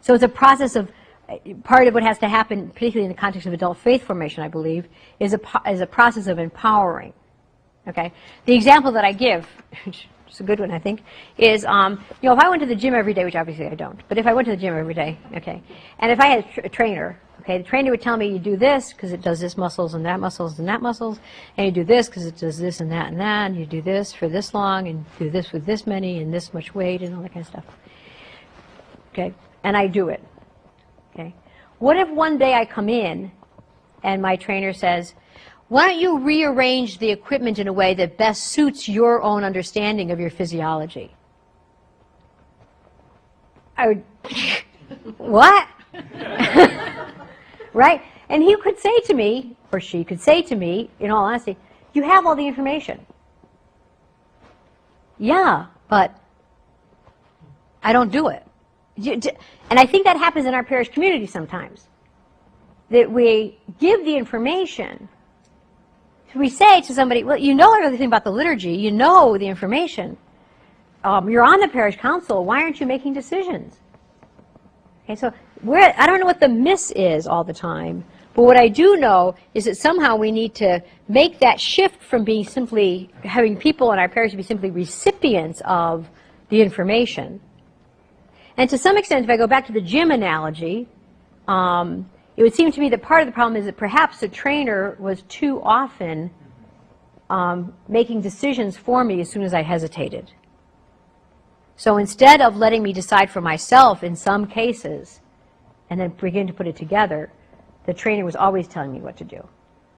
So it's a process of, part of what has to happen, particularly in the context of adult faith formation, I believe, is a process of empowering. Okay? The example that I give, which is a good one, I think, is, if I went to the gym every day, which obviously I don't, but if I went to the gym every day, okay, and if I had a trainer, okay, the trainer would tell me you do this because it does this muscles and that muscles and that muscles, and you do this because it does this and that, and you do this for this long, and do this with this many and this much weight and all that kind of stuff. Okay? And I do it. Okay? What if one day I come in and my trainer says, why don't you rearrange the equipment in a way that best suits your own understanding of your physiology? I would, what? Right? And he could say to me, or she could say to me, in all honesty, you have all the information. Yeah, but I don't do it. And I think that happens in our parish community sometimes. That we give the information. We say to somebody, well, you know everything about the liturgy. You know the information. You're on the parish council. Why aren't you making decisions? Okay, so I don't know what the miss is all the time. But what I do know is that somehow we need to make that shift from being simply, having people in our parish be simply recipients of the information. And to some extent, if I go back to the gym analogy, it would seem to me that part of the problem is that perhaps the trainer was too often making decisions for me as soon as I hesitated. So instead of letting me decide for myself in some cases and then begin to put it together, the trainer was always telling me what to do.